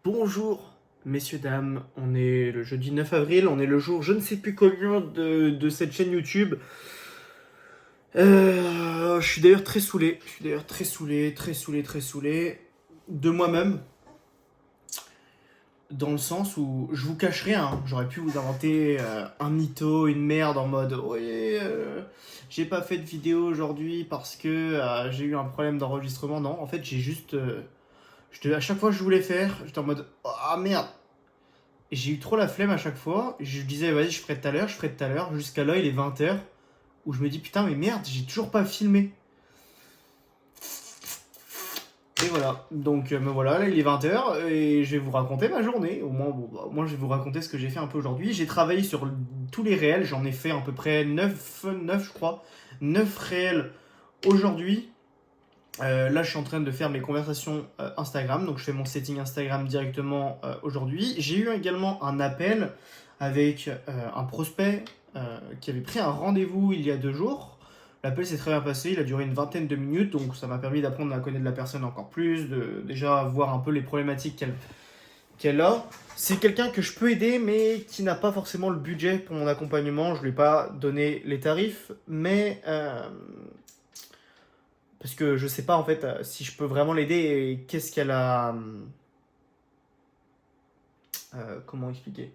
Bonjour, messieurs, dames, on est le jeudi 9 avril, on est le jour je ne sais plus combien de cette chaîne YouTube. Je suis d'ailleurs très saoulé, très saoulé de moi-même, dans le sens où je vous cache rien, hein. J'aurais pu vous inventer un mytho, une merde en mode oui, j'ai pas fait de vidéo aujourd'hui parce que j'ai eu un problème d'enregistrement. Non, en fait, j'ai juste. À chaque fois que je voulais faire, j'étais en mode ah merde. J'ai eu trop la flemme à chaque fois. Je disais, vas-y, je ferai tout à l'heure. Jusqu'à là, il est 20h. Où je me dis, putain, mais merde, j'ai toujours pas filmé. Et voilà. Donc, me voilà, là, il est 20h. Et je vais vous raconter ma journée. Au moins, bon, bah, au moins, je vais vous raconter ce que j'ai fait un peu aujourd'hui. J'ai travaillé sur tous les réels. J'en ai fait à peu près 9 je crois. 9 réels aujourd'hui. Là, je suis en train de faire mes conversations Instagram, donc je fais mon setting Instagram directement aujourd'hui. J'ai eu également un appel avec un prospect qui avait pris un rendez-vous il y a 2 jours. L'appel s'est très bien passé, il a duré une vingtaine de minutes, donc ça m'a permis d'apprendre à connaître la personne encore plus, de déjà voir un peu les problématiques qu'elle a. C'est quelqu'un que je peux aider, mais qui n'a pas forcément le budget pour mon accompagnement. Je ne lui ai pas donné les tarifs, mais parce que je sais pas en fait si je peux vraiment l'aider et qu'est-ce qu'elle a. Comment expliquer.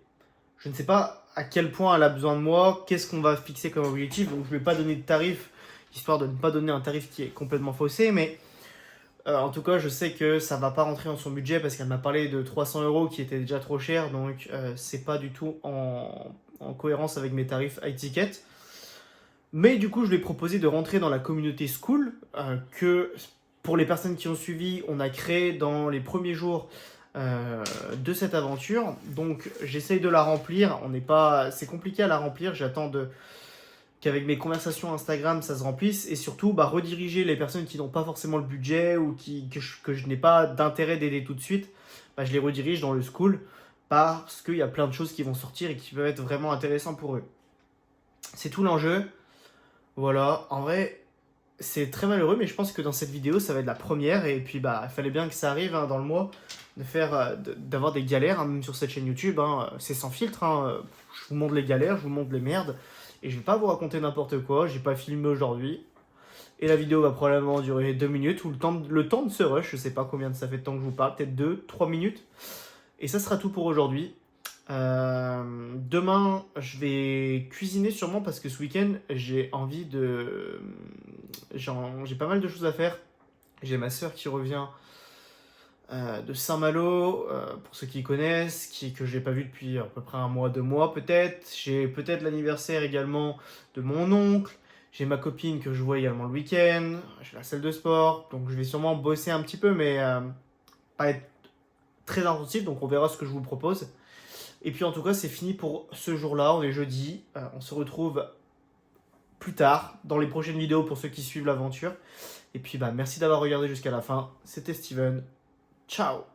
Je ne sais pas à quel point elle a besoin de moi, qu'est-ce qu'on va fixer comme objectif, donc je ne vais pas donner de tarif, histoire de ne pas donner un tarif qui est complètement faussé, mais en tout cas je sais que ça va pas rentrer dans son budget parce qu'elle m'a parlé de 300 € qui était déjà trop cher, donc c'est pas du tout en cohérence avec mes tarifs high ticket. Mais du coup, je lui ai proposé de rentrer dans la communauté School, que pour les personnes qui ont suivi, on a créé dans les premiers jours de cette aventure. Donc, j'essaye de la remplir. On n'est pas, c'est compliqué à la remplir. J'attends qu'avec mes conversations Instagram, ça se remplisse. Et surtout, rediriger les personnes qui n'ont pas forcément le budget ou que je n'ai pas d'intérêt d'aider tout de suite. Je les redirige dans le School parce qu'il y a plein de choses qui vont sortir et qui peuvent être vraiment intéressantes pour eux. C'est tout l'enjeu. Voilà, en vrai, c'est très malheureux, mais je pense que dans cette vidéo, ça va être la première. Et puis, il fallait bien que ça arrive hein, dans le mois, d'avoir des galères, hein, même sur cette chaîne YouTube. Hein, c'est sans filtre. Hein, je vous montre les galères, je vous montre les merdes. Et je vais pas vous raconter n'importe quoi. J'ai pas filmé aujourd'hui. Et la vidéo va probablement durer 2 minutes, ou le temps de ce rush. Je sais pas combien ça fait de temps que je vous parle, peut-être 2, 3 minutes. Et ça sera tout pour aujourd'hui. Demain, je vais cuisiner sûrement parce que ce week-end, j'ai envie de. J'ai pas mal de choses à faire. J'ai ma soeur qui revient de Saint-Malo, pour ceux qui connaissent, que je n'ai pas vu depuis à peu près un mois, 2 mois peut-être. J'ai peut-être l'anniversaire également de mon oncle. J'ai ma copine que je vois également le week-end. J'ai la salle de sport. Donc je vais sûrement bosser un petit peu, mais pas être très intensif. Donc on verra ce que je vous propose. Et puis en tout cas, c'est fini pour ce jour-là. On est jeudi. On se retrouve plus tard dans les prochaines vidéos pour ceux qui suivent l'aventure. Et puis merci d'avoir regardé jusqu'à la fin. C'était Steven. Ciao.